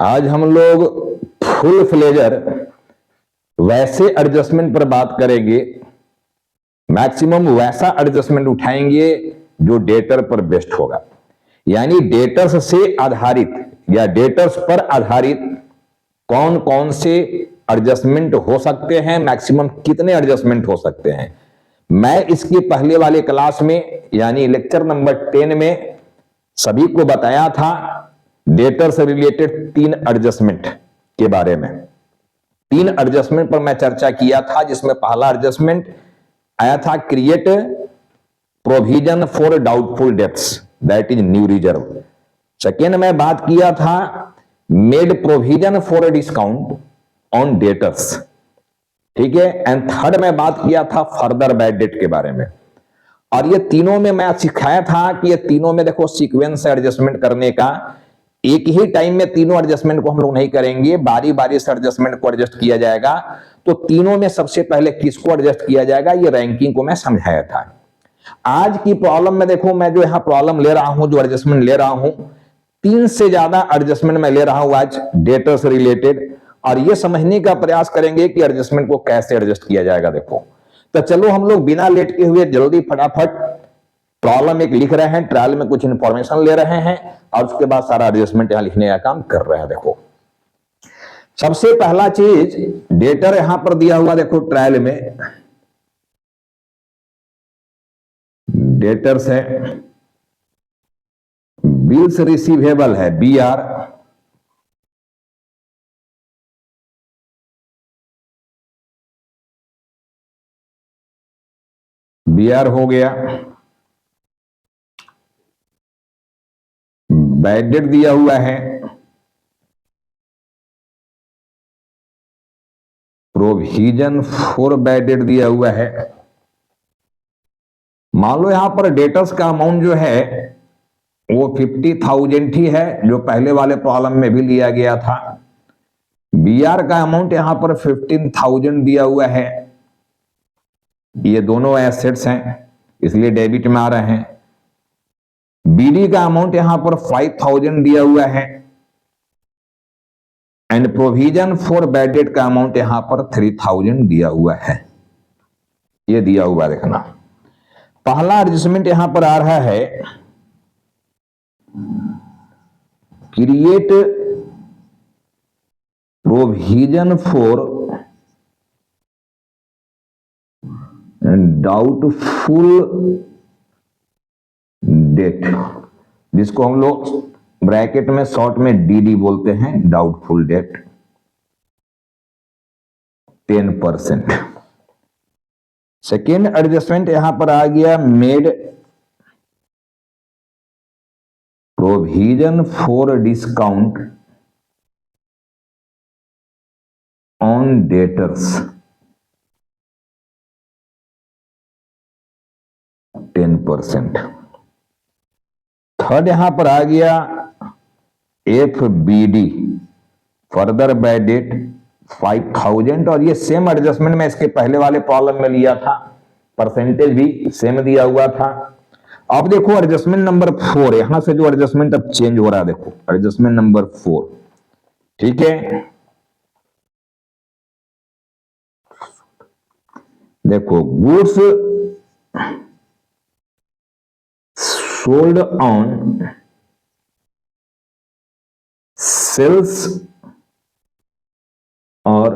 आज हम लोग फुल फ्लेजर वैसे एडजस्टमेंट पर बात करेंगे, मैक्सिमम वैसा एडजस्टमेंट उठाएंगे जो डेटर पर बेस्ड होगा, यानी डेटर्स से आधारित या डेटर्स पर आधारित कौन कौन से एडजस्टमेंट हो सकते हैं, मैक्सिमम कितने एडजस्टमेंट हो सकते हैं। मैं इसके पहले वाले क्लास में यानी लेक्चर नंबर 10 में सभी को बताया था डेटर से रिलेटेड 3 एडजस्टमेंट के बारे में। 3 एडजस्टमेंट पर मैं चर्चा किया था, जिसमें पहला एडजस्टमेंट आया था create provision for doubtful debts, that is new reserve. Second में बात किया था made provision for discount on debtors, ठीक है। एंड थर्ड में बात किया था फर्दर बैड डेट के बारे में। और ये तीनों में मैं सिखाया था कि ये तीनों में देखो सीक्वेंस एडजस्टमेंट करने का, एक ही टाइम में तीनों एडजस्टमेंट को हम लोग नहीं करेंगे, बारी बारी से एडजस्टमेंट को एडजस्ट किया जाएगा। तो तीनों में सबसे पहले किसको एडजस्ट किया जाएगा, ये रैंकिंग को मैं समझाया था। आज की प्रॉब्लम में देखो, मैं जो यहां प्रॉब्लम ले रहा हूं, जो एडजस्टमेंट ले रहा हूं, 3 से ज्यादा एडजस्टमेंट मैं ले रहा हूं आज डेटा से रिलेटेड, और ये समझने का प्रयास करेंगे कि एडजस्टमेंट को कैसे एडजस्ट किया जाएगा। देखो तो चलो हम लोग बिना लेट के हुए जल्दी फटाफट प्रॉब्लम एक लिख रहे हैं, ट्रायल में कुछ इंफॉर्मेशन ले रहे हैं और उसके बाद सारा एडजस्टमेंट यहां लिखने का काम कर रहे हैं। देखो सबसे पहला चीज डेटर यहां पर दिया हुआ, देखो ट्रायल में डेटर्स है, बिल्स रिसीवेबल है BR, BR हो गया। बैड डेट दिया हुआ है, प्रोविजन फॉर बैड डेट दिया हुआ है। मान लो यहां पर डेटर्स का अमाउंट जो है वो 50,000 ही है, जो पहले वाले प्रॉब्लम में भी लिया गया था। BR का अमाउंट यहां पर 15,000 दिया हुआ है, ये दोनों एसेट्स हैं इसलिए डेबिट में आ रहे हैं। BD का अमाउंट यहां पर 5,000 दिया हुआ है and provision for bad debt का अमाउंट यहां पर 3,000 दिया हुआ है, ये दिया हुआ देखना। पहला एडजस्टमेंट यहां पर आ रहा है create provision for doubtful debt, जिसको हम लोग ब्रैकेट में शॉर्ट में DD बोलते हैं, डाउटफुल डेट 10%। सेकेंड एडजस्टमेंट यहां पर आ गया made provision for discount on debtors 10%। Third यहां पर आ गया FBD फर्दर बैड डेट 5,000, और ये सेम एडजस्टमेंट में इसके पहले वाले प्रॉब्लम में लिया था, परसेंटेज भी सेम दिया हुआ था। अब देखो एडजस्टमेंट नंबर 4, यहां से जो एडजस्टमेंट अब चेंज हो रहा है, देखो एडजस्टमेंट नंबर 4, ठीक है। देखो गुड्स सोल्ड ऑन सेल्स और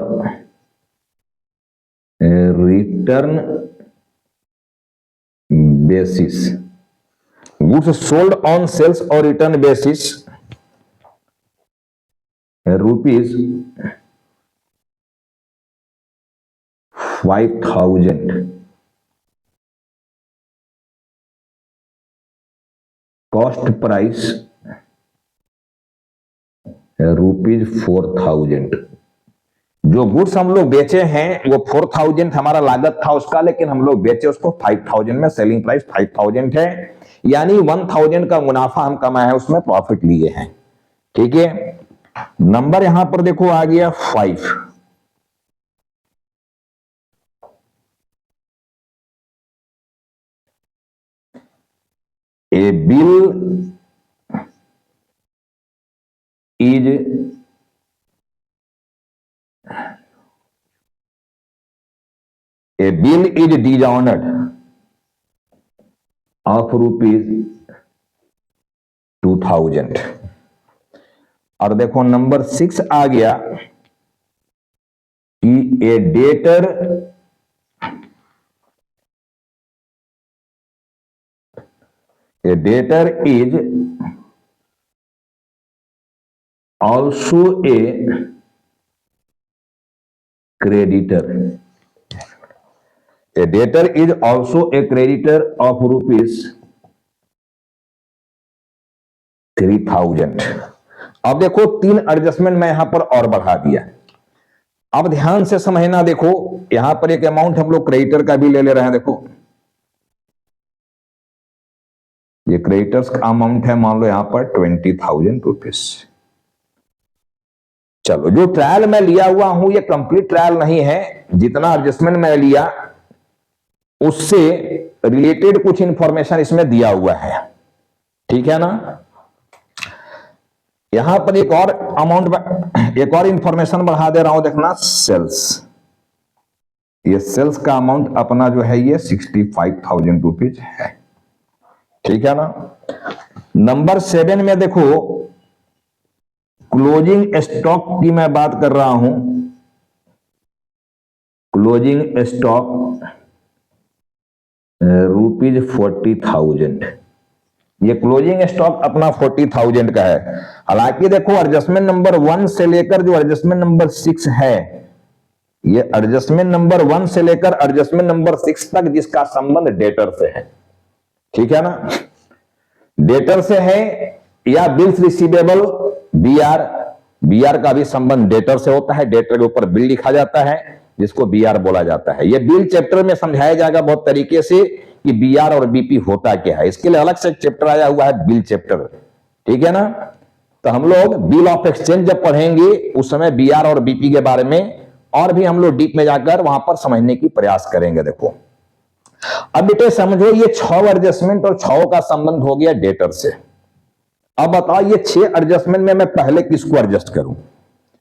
return basis, goods sold on sales और रिटर्न बेसिस ₹5,000, कॉस्ट प्राइस ₹4,000। जो गुड्स हम लोग बेचे हैं वो 4,000 हमारा लागत था उसका, लेकिन हम लोग बेचे उसको 5,000 में, सेलिंग प्राइस 5,000 है, यानी 1,000 का मुनाफा हम कमाए हैं, उसमें प्रॉफिट लिए हैं, ठीक है। नंबर यहां पर देखो आ गया 5। ए bill is A bill is dishonored of ₹2000। और देखो नंबर 6 आ गया कि a debtor is also a creditor। A debtor is also a creditor of ₹3000। अब देखो 3 एडजस्टमेंट मैं यहां पर और बढ़ा दिया। अब ध्यान से समझना, देखो यहां पर एक अमाउंट हम लोग क्रेडिटर का भी ले ले रहे हैं। देखो ये क्रेडिटर्स का अमाउंट है, मान लो यहां पर ₹20,000। चलो जो ट्रायल मैं लिया हुआ हूं ये कंप्लीट ट्रायल नहीं है, जितना एडजस्टमेंट मैं लिया उससे रिलेटेड कुछ इंफॉर्मेशन इसमें दिया हुआ है, ठीक है ना। यहां पर एक और अमाउंट, एक और इंफॉर्मेशन बढ़ा दे रहा हूं, देखना सेल्स। ये सेल्स का अमाउंट अपना जो है ये ₹65,000 है, ठीक है ना। नंबर 7 में देखो क्लोजिंग स्टॉक की मैं बात कर रहा हूं। Closing stock ₹40,000। ये क्लोजिंग स्टॉक अपना 40,000 का है। हालांकि देखो एडजस्टमेंट नंबर 1 से लेकर जो एडजस्टमेंट नंबर 6 है, ये एडजस्टमेंट नंबर 1 से लेकर एडजस्टमेंट नंबर 6 तक जिसका संबंध डेटर से है, ठीक है ना। डेटर से है या बिल्स रिसीवेबल बीआर का भी संबंध डेटर से होता है। डेटर के ऊपर बिल लिखा जाता है जिसको बीआर बोला जाता है। यह बिल चैप्टर में समझाया जाएगा बहुत तरीके से कि बीआर और बीपी होता क्या है। इसके लिए अलग से चैप्टर आया हुआ है, बिल चैप्टर, ठीक है ना। तो हम लोग बिल ऑफ एक्सचेंज जब पढ़ेंगे उस समय बीआर और बीपी के बारे में और भी हम लोग डीप में जाकर वहां पर समझने की प्रयास करेंगे। देखो अब बेटे समझो, ये 6 एडजस्टमेंट और 6 का संबंध हो गया डेटर से। अब बताओ ये 6 एडजस्टमेंट में मैं पहले किसको एडजस्ट करूं,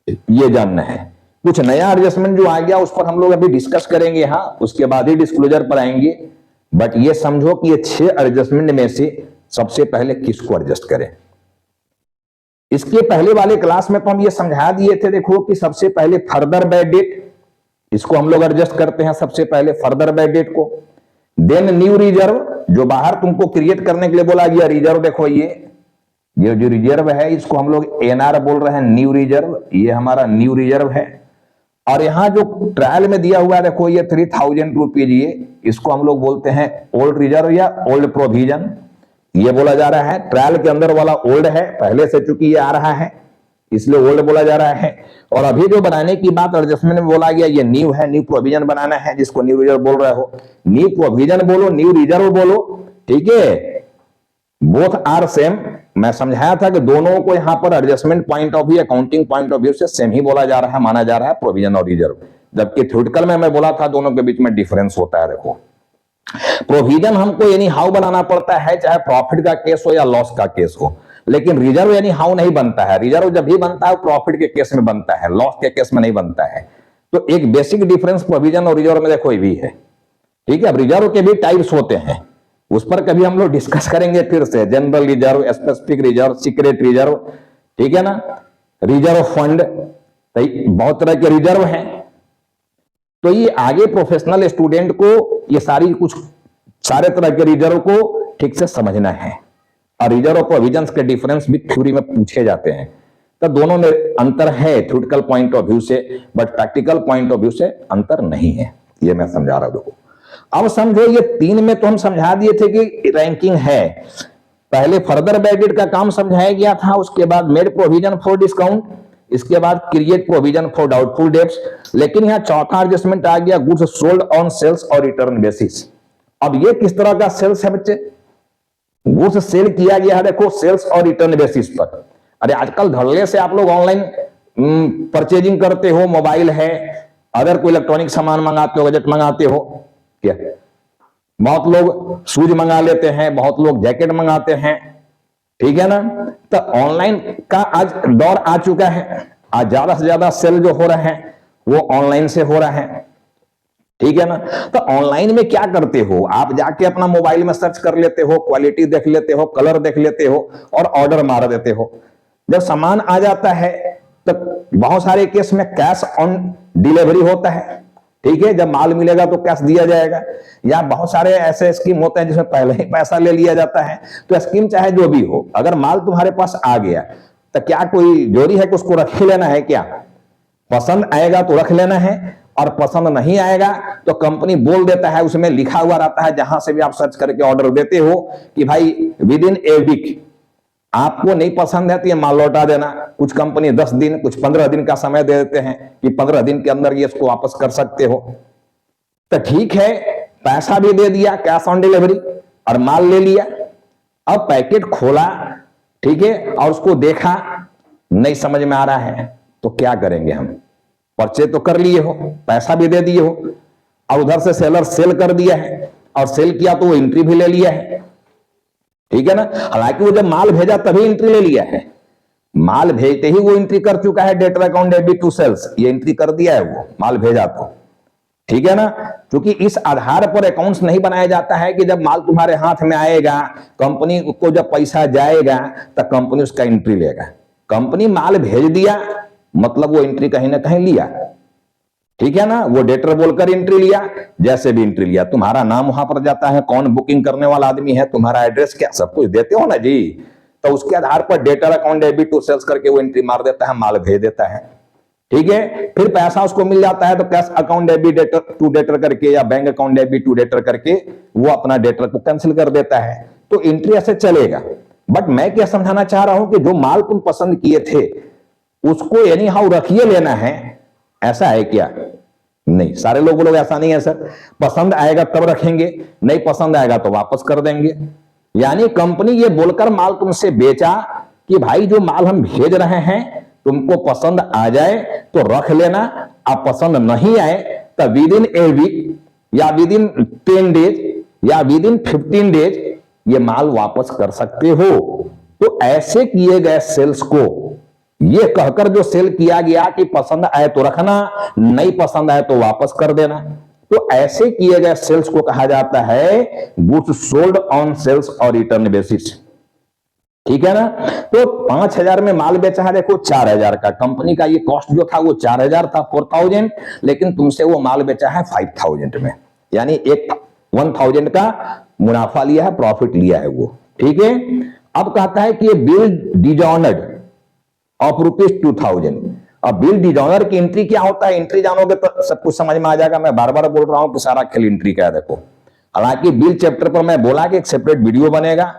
ये जानना है। कुछ नया एडजस्टमेंट जो आ गया उस पर हम लोग अभी डिस्कस करेंगे, हाँ उसके बाद ही डिस्क्लोजर पर आएंगे। बट ये समझो कि ये 6 एडजस्टमेंट में से सबसे पहले किसको एडजस्ट करें। इसके पहले वाले क्लास में तो हम ये समझा दिए थे, देखो कि सबसे पहले फर्दर बाय डेट, इसको हम लोग एडजस्ट करते हैं सबसे पहले फर्दर बाय डेट को। देन न्यू रिजर्व, जो बाहर तुमको क्रिएट करने के लिए बोला गया रिजर्व, देखो ये जो रिजर्व है इसको हम लोग एनआर बोल रहे हैं, न्यू रिजर्व, ये हमारा न्यू रिजर्व है। और यहां जो ट्रायल में दिया हुआ है देखो ये ₹3,000, ये इसको हम लोग बोलते हैं ओल्ड रिजर्व या ओल्ड प्रोविजन, ये बोला जा रहा है। ट्रायल के अंदर वाला ओल्ड है, पहले से चूंकि ये आ रहा है इसलिए ओल्ड बोला जा रहा है। और अभी जो बनाने की बात एडजस्टमेंट में बोला गया ये न्यू है, न्यू प्रोविजन बनाना है, जिसको न्यू रिजर्व बोल रहे हो। न्यू प्रोविजन बोलो, न्यू रिजर्व बोलो, ठीक है, बोथ आर सेम। मैं समझाया था कि दोनों को यहां पर adjustment point of view, accounting point of view से सेम ही बोला जा रहा है, माना जा रहा है प्रोविजन और रिजर्व। जबकि थ्योरेटिकल में मैं बोला था दोनों के बीच में डिफरेंस होता है। देखो प्रोविजन हमको यानी हाउ बनाना पड़ता है, चाहे प्रॉफिट का केस हो या लॉस का केस हो, लेकिन रिजर्व यानी हाउ नहीं बनता है। रिजर्व जब भी बनता है प्रॉफिट के केस में बनता है, लॉस के केस में नहीं बनता है। तो एक बेसिक डिफरेंस प्रोविजन और रिजर्व में देखो ये भी है, ठीक है। अब रिजर्व के भी टाइप्स होते हैं, उस पर कभी हम लोग डिस्कस करेंगे फिर से। General reserve, specific reserve, secret reserve, ठीक है ना, रिजर्व फंड, बहुत तरह के रिजर्व हैं। तो ये आगे प्रोफेशनल स्टूडेंट को ये सारे तरह के रिजर्व को ठीक से समझना है। और रिजर्व और प्रोविजंस के डिफरेंस भी थ्योरी में पूछे जाते हैं। तो दोनों में अंतर है थ्योरेटिकल पॉइंट ऑफ व्यू से, but practical point of view से अंतर नहीं है, ये मैं समझा रहा हूं। अब समझो ये 3 में तो हम समझा दिए थे कि रैंकिंग है। पहले फर्दर बाय डेट का काम समझाया गया था, उसके बाद मेड प्रोविजन फॉर डिस्काउंट, इसके बाद create provision for doubtful debts. लेकिन यहां चौथा एडजस्टमेंट आ गया गुड्स सोल्ड ऑन सेल्स और रिटर्न बेसिस। अब ये किस तरह का सेल्स है बच्चे, गुड्स सेल किया गया है देखो सेल्स और रिटर्न बेसिस पर। अरे आजकल धड़ल्ले से आप लोग ऑनलाइन परचेजिंग करते हो, मोबाइल है, अदर कोई इलेक्ट्रॉनिक सामान मंगाते हो, गैजेट मंगाते हो, क्या बहुत लोग शूज मंगा लेते हैं, बहुत लोग जैकेट मंगाते हैं, ठीक है ना। तो ऑनलाइन का आज दौर आ चुका है। आज ज्यादा से ज्यादा सेल जो हो रहे हैं वो ऑनलाइन से हो रहा है, ठीक है ना। तो ऑनलाइन में क्या करते हो, आप जाके अपना मोबाइल में सर्च कर लेते हो, क्वालिटी देख लेते हो, कलर देख लेते हो और ऑर्डर मार देते हो। जब सामान आ जाता है तो बहुत सारे केस में कैश ऑन डिलीवरी होता है, ठीक है, जब माल मिलेगा तो कैश दिया जाएगा। या बहुत सारे ऐसे स्कीम होते हैं जिसमें पहले ही पैसा ले लिया जाता है। तो स्कीम चाहे जो भी हो, अगर माल तुम्हारे पास आ गया तो क्या कोई जोरी है कि उसको रख ही लेना है क्या? पसंद आएगा तो रख लेना है, और पसंद नहीं आएगा तो कंपनी बोल देता है, उसमें लिखा हुआ रहता है, जहां से भी आप सर्च करके ऑर्डर देते हो कि भाई विद इन ए वीक, आपको नहीं पसंद है तो ये माल लौटा देना। कुछ कंपनी 10 दिन, कुछ 15 दिन का समय दे देते हैं कि 15 दिन के अंदर ये इसको वापस कर सकते हो। तो ठीक है, पैसा भी दे दिया, कैश ऑन डिलीवरी, और माल ले लिया। अब पैकेट खोला, ठीक है, और उसको देखा, नहीं समझ में आ रहा है तो क्या करेंगे हम? परचेज तो कर लिए हो, पैसा भी दे दिए हो, और उधर से सेलर सेल कर दिया है, और सेल किया तो वो एंट्री भी ले लिया है, ठीक है ना। हालांकि वो जब माल भेजा तभी एंट्री ले लिया है, माल भेजते ही वो एंट्री कर चुका है, debtor account debit to sales, ये एंट्री कर दिया है वो माल भेजा तो, ठीक है ना। क्योंकि इस आधार पर अकाउंट्स नहीं बनाया जाता है कि जब माल तुम्हारे हाथ में आएगा, कंपनी को जब पैसा जाएगा तो कंपनी उसका एंट्री लेगा। कंपनी माल भेज दिया मतलब वो एंट्री कहीं ना कहीं लिया, ठीक है ना। वो डेटर बोलकर एंट्री लिया, जैसे भी एंट्री लिया, तुम्हारा नाम वहां पर जाता है, कौन बुकिंग करने वाला आदमी है, तुम्हारा एड्रेस क्या, सब कुछ देते हो ना जी। तो उसके आधार पर debtor account debit to sales करके वो एंट्री मार देता है, माल भेज देता है, ठीक है। फिर पैसा उसको मिल जाता है तो cash account debit debtor to debtor करके या bank account debit to debtor करके वो अपना डेटर को कैंसिल कर देता है। तो एंट्री ऐसे चलेगा। बट मैं क्या समझाना चाह रहा हूं कि जो माल तुम पसंद किए थे उसको एनी हाउ रखिए लेना है, ऐसा है क्या? नहीं, सारे लोग ऐसा नहीं है सर, पसंद आएगा तब रखेंगे, नहीं पसंद आएगा तो वापस कर देंगे। यानी कंपनी ये बोलकर माल तुमसे बेचा कि भाई जो माल हम भेज रहे हैं तुमको पसंद आ जाए तो रख लेना, अब पसंद नहीं आए तो विद इन ए वीक या विद इन 10 डेज या विद इन 15 डेज ये माल वापस कर सकते हो। तो ऐसे किए गए सेल्स को ये कहकर जो सेल किया गया कि पसंद आए तो रखना, नहीं पसंद आए तो वापस कर देना, तो ऐसे किए गए सेल्स को कहा जाता है गुड्स सोल्ड ऑन सेल्स और रिटर्न बेसिस, ठीक है ना। तो 5000 में माल बेचा है, देखो 4000 का, कंपनी का ये कॉस्ट जो था वो 4000 था, 4000, लेकिन तुमसे वो माल बेचा है 5000 में, यानी 1000 का मुनाफा लिया है, प्रॉफिट लिया है वो, ठीक है। अब कहता है कि ये बिल डिजॉनर्ड ऑफ ₹2000। अब बिल डिजॉनर की एंट्री क्या होता है, एंट्री जानोगे तो सब कुछ समझ में आ जाएगा। मैं बार बार बोल रहा हूं कि सारा खेल एंट्री का है। देखो, हालांकि बिल चैप्टर पर मैं बोला कि एक सेपरेट वीडियो बनेगा,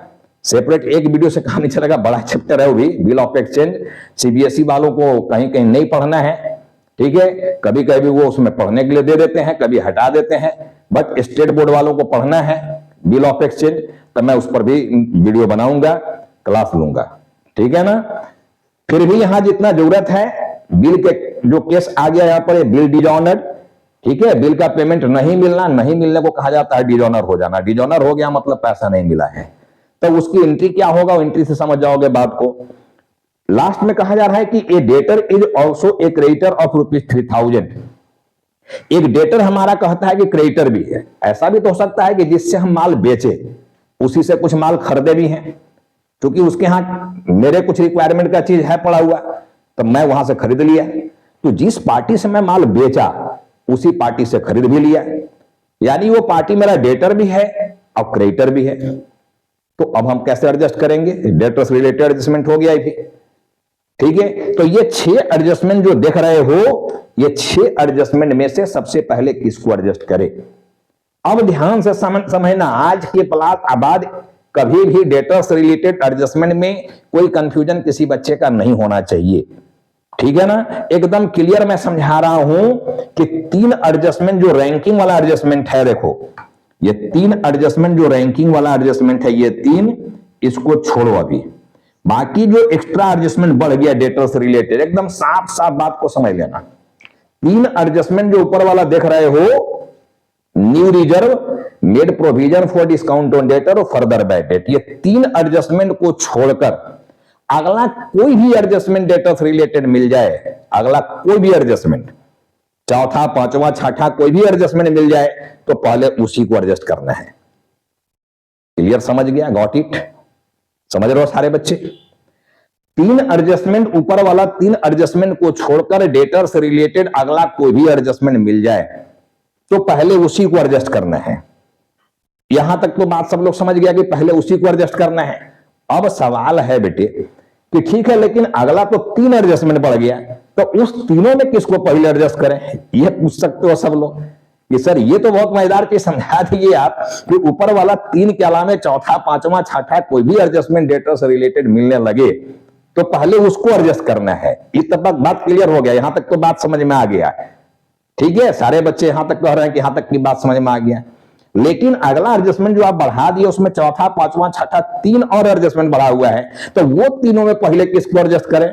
सेपरेट एक वीडियो से कहानी चलेगा, बड़ा चैप्टर है वो भी, बिल ऑफ एक्सचेंज। सीबीएसई वालों को कहीं कहीं नहीं पढ़ना है, ठीक है, कभी कभी वो उसमें पढ़ने के लिए दे देते हैं, कभी हटा देते हैं, बट स्टेट बोर्ड वालों को पढ़ना है बिल ऑफ एक्सचेंज, तो मैं उस पर भी वीडियो बनाऊंगा, क्लास लूंगा, ठीक है ना। फिर भी यहां जितना जरूरत है, बिल के जो केस आ गया यहां पर बिल डिजॉनर्ड, ठीक है, बिल का पेमेंट नहीं मिलना, नहीं मिलने को कहा जाता है डिजॉनर हो जाना। डिजॉनर हो गया मतलब पैसा नहीं मिला है, तो उसकी एंट्री क्या होगा, एंट्री से समझ जाओगे बात को। लास्ट में कहा जा रहा है कि a debtor is also a creditor of ₹3000। एक डेटर हमारा कहता है कि क्रेडिटर भी है। ऐसा भी तो हो सकता है कि जिससे हम माल बेचे उसी से कुछ माल खरीदे भी हैं, क्योंकि उसके यहां मेरे कुछ रिक्वायरमेंट का चीज है पड़ा हुआ, तो मैं वहां से खरीद लिया। तो जिस पार्टी से मैं माल बेचा उसी पार्टी से खरीद भी लिया, यानी वो पार्टी मेरा डेटर भी है और क्रेडिटर भी है। तो अब हम कैसे एडजस्ट करेंगे, डेटर्स रिलेटेड एडजस्टमेंट हो गया ये भी, ठीक है। तो ये 6 एडजस्टमेंट जो देख रहे हो, ये 6 एडजस्टमेंट में से सबसे पहले किसको एडजस्ट करें। अब ध्यान से समझना, आज के क्लास बाद कभी भी डेटर्स रिलेटेड एडजस्टमेंट में कोई कंफ्यूजन किसी बच्चे का नहीं होना चाहिए, ठीक है ना। एकदम क्लियर मैं समझा रहा हूं कि 3 एडजस्टमेंट जो रैंकिंग वाला एडजस्टमेंट है, देखो ये 3 एडजस्टमेंट जो रैंकिंग वाला एडजस्टमेंट है, ये 3 इसको छोड़ो अभी। बाकी जो एक्स्ट्रा एडजस्टमेंट बढ़ गया डेटर्स रिलेटेड, एकदम साफ साफ बात को समझ लेना। 3 एडजस्टमेंट जो ऊपर वाला देख रहे हो, new reserve, made provision for discount on debtor और फर्दर बैड डेट, ये 3 एडजस्टमेंट को छोड़कर अगला कोई भी एडजस्टमेंट डेटर्स रिलेटेड मिल जाए, अगला कोई भी एडजस्टमेंट चौथा, पांचवा, छठा कोई भी एडजस्टमेंट मिल जाए तो पहले उसी को एडजस्ट करना है। क्लियर? समझ गया? Got it? समझ रहे हो सारे बच्चे? तीन एडजस्टमेंट, ऊपर वाला तीन एडजस्टमेंट को छोड़कर डेटर से रिलेटेड अगला कोई भी एडजस्टमेंट मिल जाए तो पहले उसी को एडजस्ट करना है। यहां तक तो बात सब लोग समझ गया कि पहले उसी को एडजस्ट करना है। अब सवाल है बेटे कि ठीक है, लेकिन अगला तो तीन एडजस्टमेंट बढ़ गया, तो उस तीनों में किसको पहले एडजस्ट करें? यह पूछ सकते हो सब लोग कि सर ये तो बहुत मजेदार चीज समझा दीजिए आप कि ऊपर वाला तीन के अलावा चौथा, पांचवा, छठा कोई भी एडजस्टमेंट डेटा से रिलेटेड मिलने लगे तो पहले उसको एडजस्ट करना है। इस तक बात क्लियर हो गया? यहां तक तो बात समझ में आ गया? ठीक है, सारे बच्चे यहां तक कह रहे हैं कि यहां तक की बात समझ में आ गया। लेकिन अगला एडजस्टमेंट जो आप बढ़ा दिए उसमें चौथा, पांचवा, छठा तीन और एडजस्टमेंट बढ़ा हुआ है, तो वो तीनों में पहले किसको एडजस्ट करें?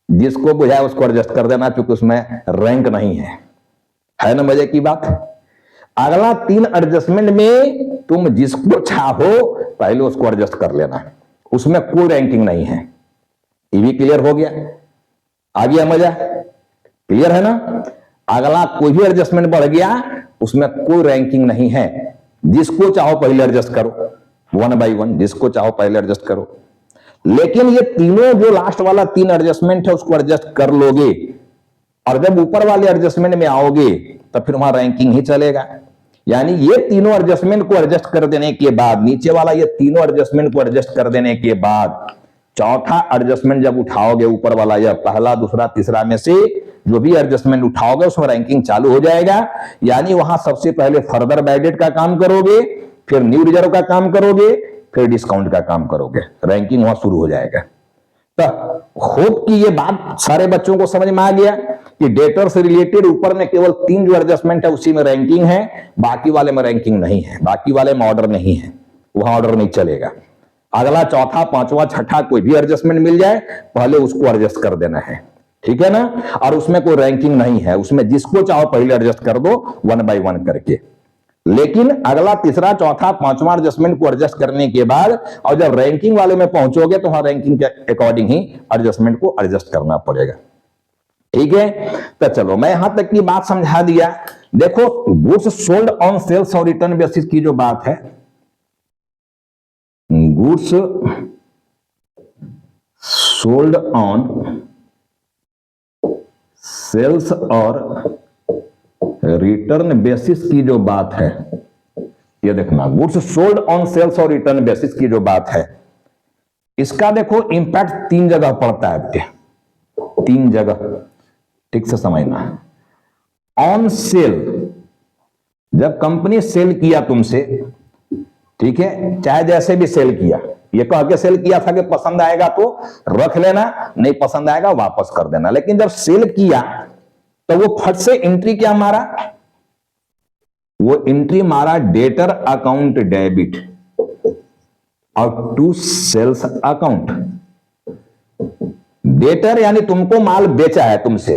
जिसको बुझाए उसको एडजस्ट कर देना, क्योंकि उसमें रैंक नहीं है ना मजे की बात? अगला तीन एडजस्टमेंट में तुम जिसको चाहो पहले उसको एडजस्ट कर लेना, उसमें कोई रैंकिंग नहीं है। ये भी क्लियर हो गया? आ गया मजा? क्लियर है ना? अगला कोई भी एडजस्टमेंट बढ़ गया उसमें कोई रैंकिंग नहीं है, जिसको चाहो पहले एडजस्ट करो, वन बाय वन जिसको चाहो पहले एडजस्ट करो। लेकिन ये तीनों जो लास्ट वाला तीन एडजस्टमेंट है उसको एडजस्ट कर लोगे, और जब ऊपर वाले एडजस्टमेंट में आओगे तो फिर वहां रैंकिंग ही चलेगा। यानी ये तीनों एडजस्टमेंट को एडजस्ट कर देने के बाद, नीचे वाला ये तीनों एडजस्टमेंट को एडजस्ट कर देने के बाद चौथा एडजस्टमेंट जब उठाओगे, ऊपर वाला या पहला, दूसरा, तीसरा में से जो भी एडजस्टमेंट उठाओगे उसमें रैंकिंग चालू हो जाएगा। यानी वहां सबसे पहले फर्दर बैडेड का काम करोगे, फिर न्यू रिजर्व का काम करोगे, फिर डिस्काउंट का काम करोगे, रैंकिंग वहां शुरू हो जाएगा। तो होप कि ये बात सारे बच्चों को समझ में आ गया कि डेटर से रिलेटेड ऊपर में केवल तीन जो एडजस्टमेंट है उसी में रैंकिंग है, बाकी वाले में रैंकिंग नहीं है, बाकी वाले में ऑर्डर नहीं है, वहां ऑर्डर नहीं चलेगा। अगला चौथा, पांचवा, छठा कोई भी एडजस्टमेंट मिल जाए पहले उसको एडजस्ट कर देना है, ठीक है ना? और उसमें कोई रैंकिंग नहीं है, उसमें जिसको चाहो पहले एडजस्ट कर दो वन बाय वन करके। लेकिन अगला तीसरा, चौथा, पांचवा एडजस्टमेंट को एडजस्ट करने के बाद और जब रैंकिंग वाले में पहुंचोगे तो वहां रैंकिंग के अकॉर्डिंग ही एडजस्टमेंट को एडजस्ट करना पड़ेगा, ठीक है? तो चलो मैं यहां तक की बात समझा दिया। देखो गुड्स सोल्ड ऑन सेल्स और रिटर्न बेसिस की जो बात है, गुड्स सोल्ड ऑन सेल्स और रिटर्न बेसिस की जो बात है, ये देखना, गुड्स सोल्ड ऑन सेल्स और रिटर्न बेसिस की जो बात है, इसका देखो इंपैक्ट तीन जगह पड़ता है बेटे, तीन जगह, ठीक से समझना। ऑन सेल, जब कंपनी सेल किया तुमसे, ठीक है, चाहे जैसे भी सेल किया, ये कह के सेल किया था कि पसंद आएगा तो रख लेना, नहीं पसंद आएगा वापस कर देना, लेकिन जब सेल किया तो वो फट से एंट्री क्या मारा? वो एंट्री मारा डेटर अकाउंट डेबिट और टू सेल्स अकाउंट। डेटर यानी तुमको माल बेचा है तुमसे,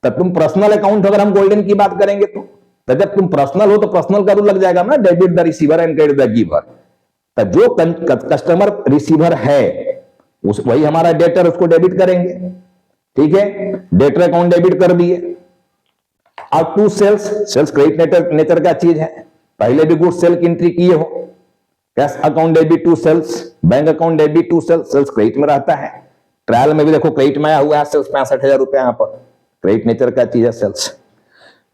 तब तुम पर्सनल अकाउंट, अगर हम गोल्डन की बात करेंगे तो जब तुम पर्सनल हो तो पर्सनल का रूल लग जाएगा ना, debit the receiver and credit the giver. तो जो कस्टमर रिसीवर है उस वही हमारा डेटर, उसको डेबिट करेंगे, ठीक है? डेटर अकाउंट डेबिट कर दिए। और to sales, sales credit nature का चीज है, पहले भी गुड्स सेल की एंट्री किए हो, cash account debit to sales, bank account debit to sales, sales credit में रहता है। ट्रायल में भी देखो क्रेडिट में आया हुआ है सेल्स 65,000 रुपए, यहां पर क्रेडिट नेचर का चीज है सेल्स।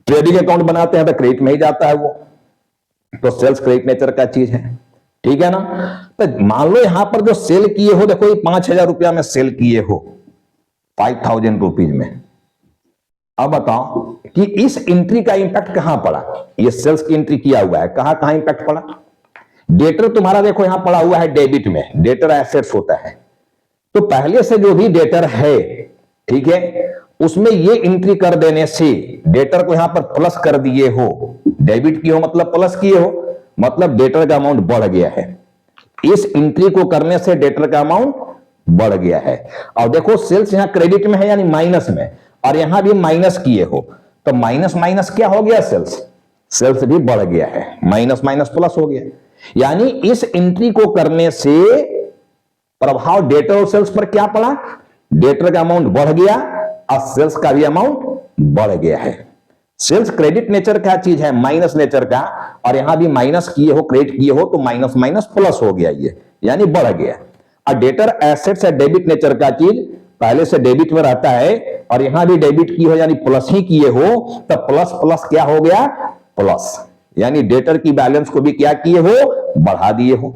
ट्रेडिंग अकाउंट बनाते हैं तो क्रेडिट में ही जाता है वो, तो सेल्स क्रेडिट नेचर का चीज है, ठीक है ना? तो मान लो यहां पर जो सेल किए हो, देखो ये 5,000 रुपया में सेल किए हो, 5,000 रुपीज में। अब बताओ कि इस एंट्री का इंपैक्ट कहां पड़ा? ये सेल्स की एंट्री किया हुआ है, कहां कहां इंपैक्ट पड़ा? डेटर तुम्हारा देखो यहां पड़ा हुआ है डेबिट में, डेटर एसेट्स होता है, तो पहले से जो भी डेटर है, ठीक है, उसमें ये एंट्री कर देने से डेटर को यहां पर प्लस कर दिए हो, डेबिट की हो मतलब प्लस किए हो, मतलब डेटर का अमाउंट बढ़ गया है। इस एंट्री को करने से डेटर का अमाउंट बढ़ गया है। और देखो सेल्स यहां क्रेडिट में है यानी माइनस में, और यहां भी माइनस किए हो, तो माइनस माइनस क्या हो गया? सेल्स, सेल्स भी बढ़ गया है, माइनस माइनस प्लस हो गया। यानी इस एंट्री को करने से प्रभाव डेटर और सेल्स पर क्या पड़ा? डेटर का अमाउंट बढ़ गया और सेल्स का भी अमाउंट बढ़ गया है। सेल्स क्रेडिट नेचर का चीज है, माइनस नेचर का, और यहां भी माइनस किए हो, क्रेडिट किए हो, तो माइनस माइनस प्लस हो गया, ये यानी बढ़ गया। और डेटर एसेट्स है डेबिट नेचर का चीज, पहले से डेबिट में रहता है, और यहां भी डेबिट की हो यानी प्लस ही किए हो, तब प्लस प्लस क्या हो गया, प्लस, यानी डेटर की बैलेंस को भी क्या किए हो, बढ़ा दिए हो।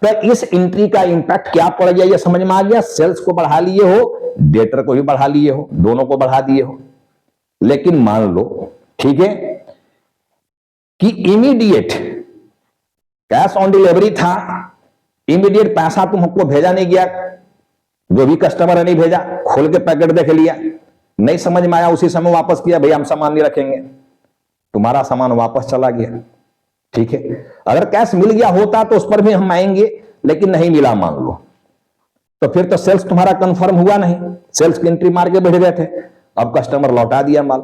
तो इस एंट्री का इंपैक्ट क्या पड़ गया, ये समझ में आ गया। सेल्स को बढ़ा लिए हो, डेटर को भी बढ़ा लिए हो, दोनों को बढ़ा दिए हो। लेकिन मान लो, ठीक है, कि इमीडिएट कैश ऑन डिलीवरी था, इमीडिएट पैसा तुमको भेजा नहीं गया, जो भी कस्टमर ने नहीं भेजा, खोल के पैकेट देख लिया, नहीं समझ में आया, उसी समय वापस किया, भैया हम सामान नहीं रखेंगे, तुम्हारा सामान वापस चला गया। ठीक है, अगर कैश मिल गया होता तो उस पर भी हम आएंगे, लेकिन नहीं मिला मान लो, तो फिर तो सेल्स तुम्हारा कंफर्म हुआ नहीं, सेल्स की एंट्री मार के बैठ गए थे। अब कस्टमर लौटा दिया माल,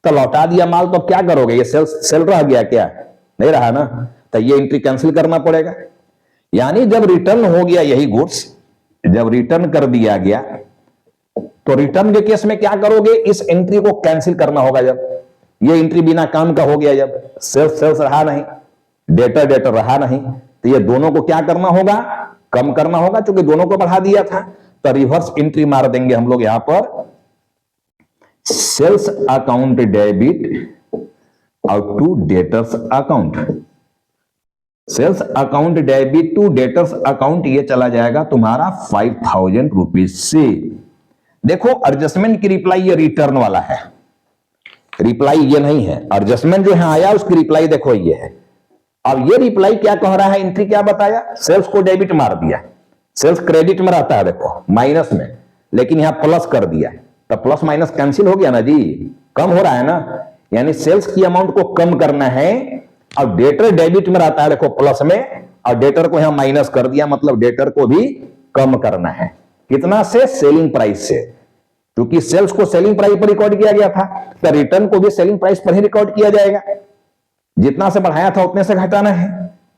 तो लौटा दिया माल तो क्या करोगे, ये सेल रह गया क्या, नहीं रहा ना, तो ये एंट्री कैंसिल करना पड़ेगा। यानी जब रिटर्न हो गया यही गुड्स, जब रिटर्न कर दिया गया, तो रिटर्न के केस में क्या करोगे, इस एंट्री को कैंसिल करना होगा। जब ये एंट्री बिना काम का हो गया, जब सेल्स रहा नहीं, डेटर रहा नहीं, तो ये दोनों को क्या करना होगा, कम करना होगा, क्योंकि दोनों को बढ़ा दिया था। तो रिवर्स एंट्री मार देंगे हम लोग यहां पर, सेल्स अकाउंट डेबिट और to debtors account, sales account debit to debtors account, ये चला जाएगा तुम्हारा 5000 रुपीज से। देखो एडजस्टमेंट की रिप्लाई ये रिटर्न वाला है, रिप्लाई ये नहीं है, एडजस्टमेंट जो है आया उसकी रिप्लाई देखो ये है। अब ये रिप्लाई क्या कह रहा है, एंट्री क्या बताया, सेल्स को डेबिट मार दिया, सेल्स क्रेडिट में रहता है देखो माइनस में, लेकिन यहां प्लस कर दिया, तो प्लस माइनस कैंसिल हो गया ना जी, कम हो रहा है ना, यानी सेल्स की अमाउंट को कम करना है। और डेटर डेबिट में रहता है देखो प्लस में, और डेटर को यहां माइनस कर दिया, मतलब डेटर को भी कम करना है। कितना से, सेलिंग प्राइस से, क्योंकि सेल्स को सेलिंग प्राइस पर रिकॉर्ड किया गया था, तो रिटर्न को भी सेलिंग प्राइस पर ही रिकॉर्ड किया जाएगा, जितना से बढ़ाया था उतने से घटाना है।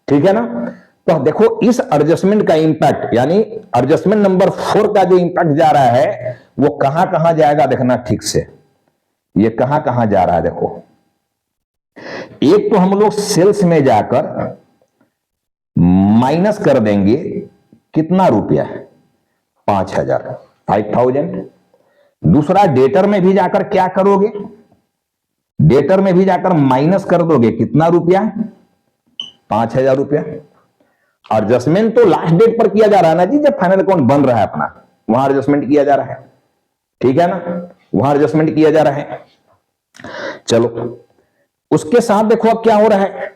ठीक है ना, तो देखो इस एडजस्टमेंट का इंपैक्ट, यानी एडजस्टमेंट नंबर 4 का जो इंपैक्ट जा रहा है वो कहां कहां जाएगा, देखना ठीक से, ये कहां कहां जा रहा है। देखो एक तो हम लोग सेल्स में जाकर माइनस कर देंगे कितना रुपया, 5000। दूसरा डेटर में भी जाकर क्या करोगे, डेटर में भी जाकर माइनस कर दोगे कितना रुपया, 5000 रुपया। एडजस्टमेंट तो लास्ट डेट पर किया जा रहा है ना जी, जब फाइनल अकाउंट बन रहा है अपना, वहां एडजस्टमेंट किया जा रहा है। ठीक है ना, वहां एडजस्टमेंट किया जा रहा है। चलो उसके साथ देखो अब क्या हो रहा है,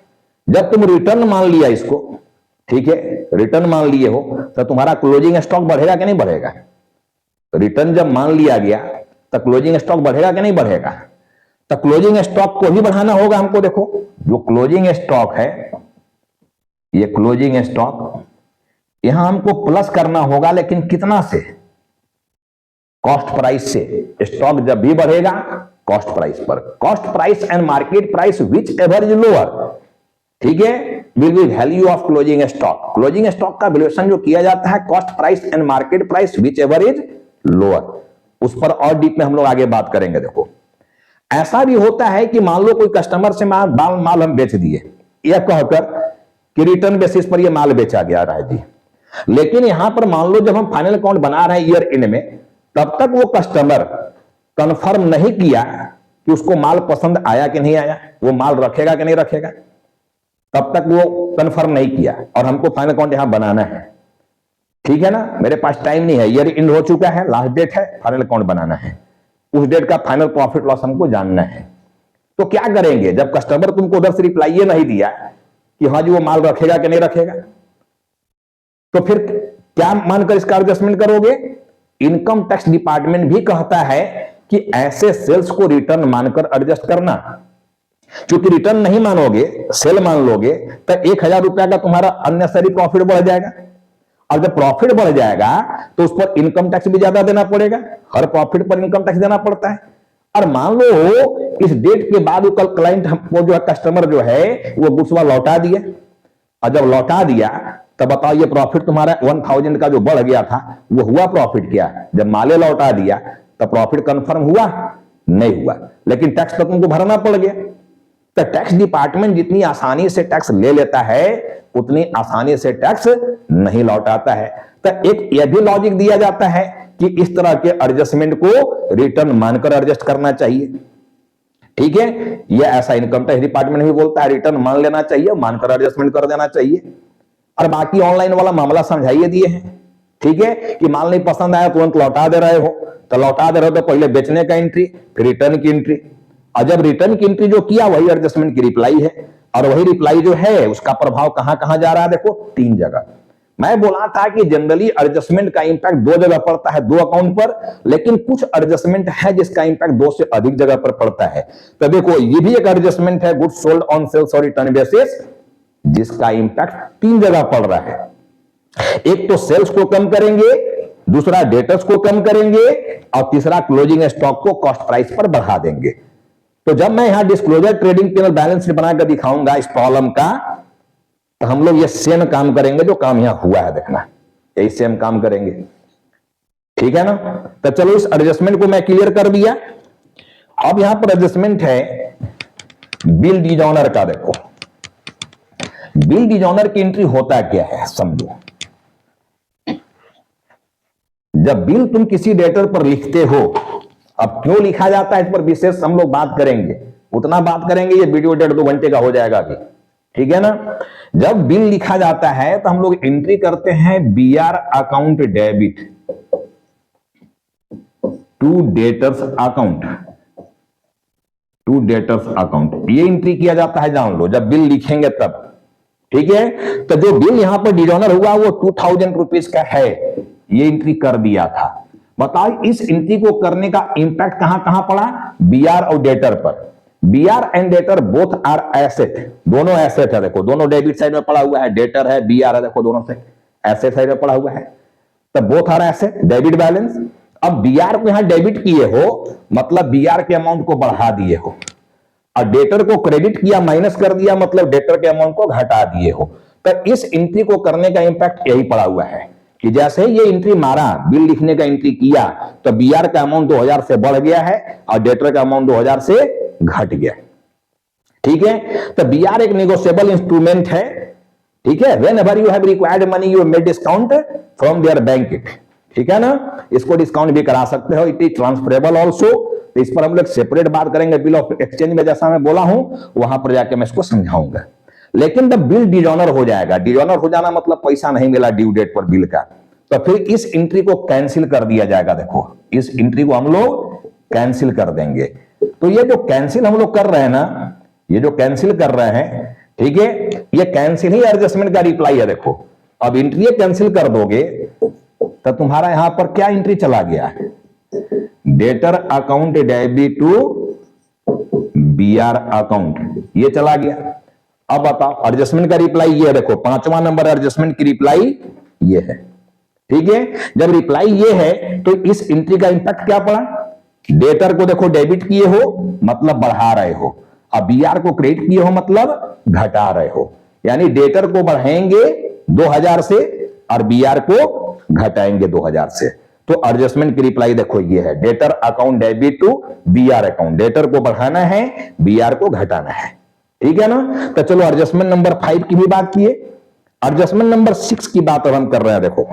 जब तुम रिटर्न मान लिया इसको, ठीक है, रिटर्न मान लिए हो, तो तुम्हारा क्लोजिंग स्टॉक बढ़ेगा कि नहीं बढ़ेगा। रिटर्न जब मान लिया गया तो क्लोजिंग स्टॉक बढ़ेगा कि नहीं बढ़ेगा, तो क्लोजिंग स्टॉक को भी बढ़ाना होगा हमको। देखो जो क्लोजिंग स्टॉक है, ये क्लोजिंग स्टॉक यहां हमको प्लस करना होगा, लेकिन कितना से, कॉस्ट प्राइस से। स्टॉक जब भी बढ़ेगा कॉस्ट प्राइस पर, cost price and market price which ever is lower, ठीक है, will be value of closing stock. Closing stock का वैल्यूएशन जो किया जाता है cost price and market price which ever is lower, उस पर और डीप में हम लोग आगे बात करेंगे। देखो ऐसा भी होता है कि मान लो कोई कस्टमर से माल हम बेच दिए, यह कहकर कि रिटर्न बेसिस पर यह माल बेचा गया रहा है जी, लेकिन यहां पर मान लो जब हम फाइनल अकाउंट बना रहे हैं ईयर एंड में, तब तक वो कस्टमर कंफर्म नहीं किया कि उसको माल पसंद आया कि नहीं आया, वो माल रखेगा कि नहीं रखेगा, तब तक वो कंफर्म नहीं किया, और हमको फाइनल अकाउंट यहां बनाना है। ठीक है ना, मेरे पास टाइम नहीं है, ईयर एंड हो चुका है, लास्ट डेट है, फाइनल अकाउंट बनाना है, उस डेट का फाइनल प्रॉफिट लॉस हमको जानना है। तो क्या करेंगे, जब कस्टमर तुमको उधर से रिप्लाई ये नहीं दिया कि हाँ जी वो माल रखेगा कि नहीं रखेगा, तो फिर क्या मानकर इसका एडजस्टमेंट करोगे। इनकम टैक्स डिपार्टमेंट भी कहता है कि ऐसे सेल्स को रिटर्न मानकर एडजस्ट करना, क्योंकि रिटर्न नहीं मानोगे, सेल मान लोगे, तो 1000 रुपया का तुम्हारा अननेसेसरी प्रॉफिट बढ़ जाएगा, और जब प्रॉफिट बढ़ जाएगा तो उस पर इनकम टैक्स भी ज्यादा देना पड़ेगा, हर प्रॉफिट पर इनकम टैक्स देना पड़ता है। और मान लो इस डेट के बाद कल क्लाइंट हमको जो है, कस्टमर जो है वो गुड्स लौटा दिया, और जब लौटा दिया तब बताओ ये प्रॉफिट तुम्हारा 1000 का जो बढ़ गया था वो हुआ प्रॉफिट क्या, जब माले लौटा दिया तब प्रॉफिट कंफर्म हुआ नहीं हुआ, लेकिन टैक्स तो तुमको भरना पड़ गया। तो टैक्स डिपार्टमेंट जितनी आसानी से टैक्स ले लेता है उतनी आसानी से टैक्स नहीं लौटाता है। तो एक यह भी लॉजिक दिया जाता है कि इस तरह के एडजस्टमेंट को रिटर्न मानकर एडजस्ट करना चाहिए। ठीक है, यह ऐसा इनकम टैक्स डिपार्टमेंट भी बोलता है, रिटर्न मान लेना चाहिए, मानकर एडजस्टमेंट कर देना चाहिए। और बाकी ऑनलाइन वाला मामला समझाइए दिए हैं। ठीक है, कि माल नहीं पसंद आया तुरंत लौटा दे रहे हो, तो लौटा दे रहे हो तो पहले बेचने का एंट्री, फिर रिटर्न की एंट्री, और जब रिटर्न की एंट्री जो किया वही एडजस्टमेंट की रिप्लाई है। और वही रिप्लाई जो है उसका प्रभाव कहां कहां जा रहा है, देखो 3 जगह। मैं बोला था कि जनरली एडजस्टमेंट का इंपैक्ट 2 जगह पड़ता है, 2 अकाउंट पर, लेकिन कुछ एडजस्टमेंट है जिसका इंपैक्ट 2 से अधिक जगह पर पड़ता है। तो देखो ये भी एक एडजस्टमेंट है, गुड्स सोल्ड ऑन सेल्स और रिटर्न बेसिस, जिसका इंपैक्ट 3 जगह पड़ रहा है। एक तो सेल्स को कम करेंगे, दूसरा डेटर्स को कम करेंगे, और तीसरा क्लोजिंग स्टॉक को कॉस्ट प्राइस पर बढ़ा देंगे। तो जब मैं यहां disclosure trading P&L balance sheet बनाकर दिखाऊंगा इस कॉलम का, तो हम लोग ये सेम काम करेंगे जो काम यहां हुआ है, देखना यही सेम काम करेंगे। ठीक है ना। तो चलो इस एडजस्टमेंट को मैं क्लियर कर दिया। अब यहां पर एडजस्टमेंट है बिल डिजॉनर का। देखो बिल डिजॉनर की एंट्री होता क्या है समझो। जब बिल तुम किसी डेटर पर लिखते हो, अब क्यों लिखा जाता है इस पर विशेष हम लोग बात करेंगे, उतना बात करेंगे, ये वीडियो 1.5-2 घंटे का हो जाएगा अभी। ठीक है ना। जब बिल लिखा जाता है तो हम लोग एंट्री करते हैं BR account debit to debtors account, to debtors account, ये एंट्री किया जाता है, जान लो, जब बिल लिखेंगे तब। ठीक है। तो जो बिल यहां पर डिजॉनर हुआ वो 2000 रुपीज का है, ये एंट्री कर दिया था। बताओ इस एंट्री को करने का इंपैक्ट कहां कहां पड़ा, बीआर और डेटर पर। BR and debtor both are asset, दोनों एसेट है, देखो दोनों डेबिट साइड में पड़ा हुआ है, डेटर है बीआर है, देखो दोनों से एसेट साइड में पड़ा हुआ है। तो both are asset, debit balance. अब बीआर को यहां डेबिट किए हो मतलब बीआर के अमाउंट को बढ़ा दिए हो, और डेटर को क्रेडिट किया माइनस कर दिया मतलब डेटर के अमाउंट को घटा दिए हो। तो इस एंट्री को करने का इंपैक्ट यही पड़ा हुआ है कि जैसे ये एंट्री मारा, बिल लिखने का एंट्री किया, तो बीआर का अमाउंट 2000 से बढ़ गया है और डेटर का अमाउंट 2000 से घट गया। ठीक है। तो बीआर एक नेगोशिएबल इंस्ट्रूमेंट है। ठीक है। Whenever you have required money you may discount from there bank it. ठीक है ना। इसको डिस्काउंट भी करा सकते हो, इट इज ट्रांसफरेबल ऑल्सो। तो इस पर हम लोग सेपरेट बात करेंगे बिल ऑफ एक्सचेंज में, जैसा मैं बोला हूं वहां पर जाके मैं इसको समझाऊंगा। लेकिन जब बिल डिजॉनर हो जाएगा, डिजॉनर हो जाना मतलब पैसा नहीं मिला ड्यू डेट पर बिल का, तो फिर इस एंट्री को कैंसिल कर दिया जाएगा। देखो इस एंट्री को हम लोग कैंसिल कर देंगे। तो ये जो कैंसिल हम लोग कर रहे हैं ना, ये जो कैंसिल कर रहे हैं, ठीक है, ये कैंसिल ही एडजस्टमेंट का रिप्लाई है। देखो अब एंट्री कैंसिल कर दोगे तो तुम्हारा यहां पर क्या एंट्री चला गया, debtor account debit to BR account, ये चला गया। अब बताओ एडजस्टमेंट का रिप्लाई ये है, देखो 5वां नंबर एडजस्टमेंट की रिप्लाई ये है। ठीक है। जब रिप्लाई ये है तो इस एंट्री का इंपैक्ट क्या पड़ा, डेटर को देखो डेबिट किए हो मतलब बढ़ा रहे हो, अब बीआर को क्रेडिट किए हो मतलब घटा रहे हो। यानी डेटर को बढ़ाएंगे 2000 से और बीआर को घटाएंगे 2000 से। तो एडजस्टमेंट की रिप्लाई देखो ये है, debtor account debit to BR account, debtor को बढ़ाना है बीआर को घटाना है। ठीक है ना। तो चलो एडजस्टमेंट नंबर 5 की भी बात किए, एडजस्टमेंट नंबर 6 की बात अब हम कर रहे हैं। देखो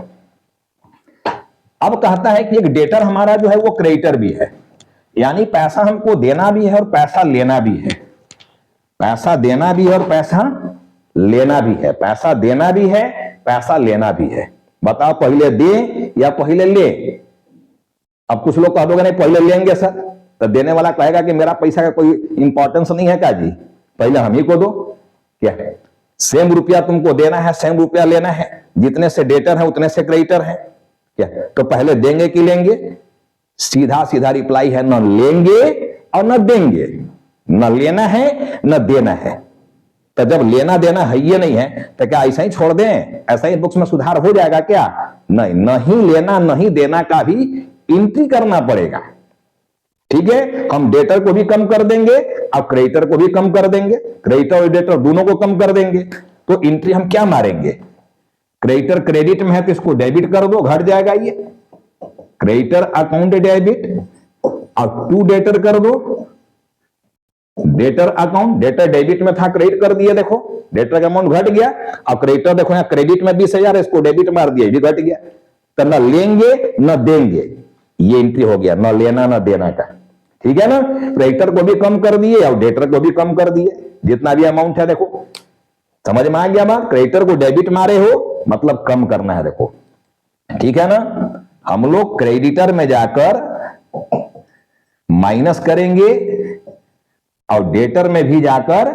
अब कहता है कि एक डेटर हमारा जो है वो क्रेडिटर भी है, यानी पैसा हमको देना भी है और पैसा लेना भी है, पैसा देना भी है और पैसा लेना भी है, पैसा देना भी है पैसा लेना भी है। बताओ पहले दे या पहले ले। अब कुछ लोग कह दोगे नहीं पहले लेंगे सर, तो देने वाला कहेगा कि मेरा पैसा का कोई इंपॉर्टेंस नहीं है क्या जी, पहले हम ही को दो। क्या है, सेम रुपया तुमको देना है, सेम रुपया लेना है, जितने से डेटर है उतने से क्रेडिटर है। क्या तो पहले देंगे कि लेंगे, सीधा सीधा रिप्लाई है न लेंगे और न देंगे, न लेना है न देना है। तो जब लेना देना है ये नहीं है तो क्या ऐसा ही छोड़ दें, ऐसा ही बुक्स में सुधार हो जाएगा क्या, नहीं, नहीं लेना नहीं देना का भी एंट्री करना पड़ेगा। ठीक है। हम डेटर को भी कम कर देंगे और क्रेडिटर को भी कम कर देंगे, क्रेडिटर और डेटर दोनों को कम कर देंगे। तो एंट्री हम क्या मारेंगे, क्रेडिटर क्रेडिट में है तो इसको डेबिट कर दो, घट जाएगा ये, क्रेडिटर अकाउंट डेबिट और टू डेटर कर दो, डेटर अकाउंट, डेटर डेबिट में था क्रेडिट कर दिया, देखो डेटर का अमाउंट घट गया, और क्रेडिटर देखो यहां क्रेडिट में 20,000 इसको डेबिट मार दिया, भी घट गया, तो न लेंगे न देंगे, ये एंट्री हो गया, न लेना न देना का, ठीक है ना। क्रेडिटर को भी कम कर दिए और डेटर को भी कम कर दिए, जितना भी अमाउंट है देखो, समझ में आ गया बात। क्रेडिटर को डेबिट मारे हो मतलब कम करना है, देखो ठीक है ना। हम लोग क्रेडिटर में जाकर माइनस करेंगे और डेटर में भी जाकर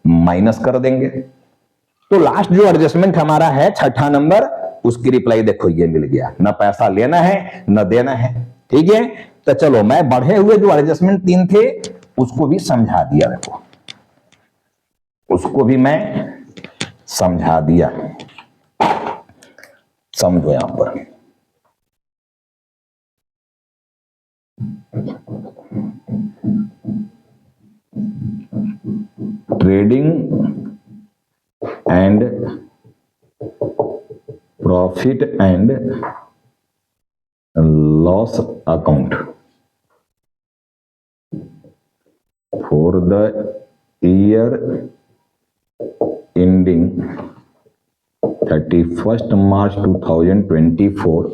माइनस कर देंगे। तो लास्ट जो एडजस्टमेंट हमारा है छठा नंबर, उसकी रिप्लाई देखो ये मिल गया, न पैसा लेना है न देना है, ठीक है। तो चलो मैं बढ़े हुए जो एडजस्टमेंट 3 थे उसको भी समझा दिया, देखो उसको भी मैं समझा दिया, समझो यहां पर। Trading and profit and loss account for the year ending 31st March 2024,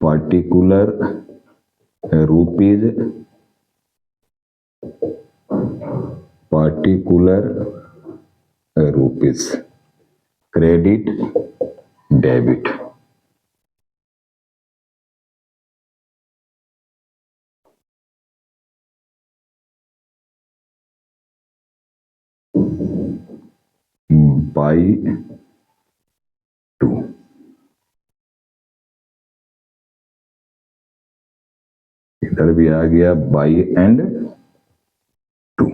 particular rupees credit debit, by 2, इधर भी आ गया बाई एंड 2,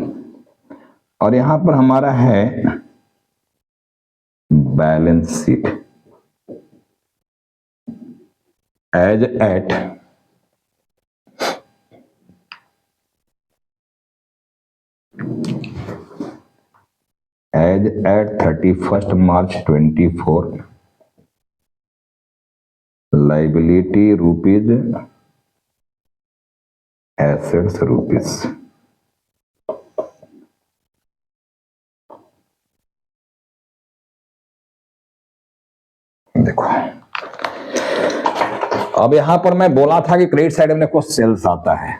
और यहां पर हमारा है balance sheet as at as at 31st March 24, liability rupees, assets rupees। देखो अब यहां पर मैं बोला था कि क्रेडिट साइड में देखो सेल्स आता है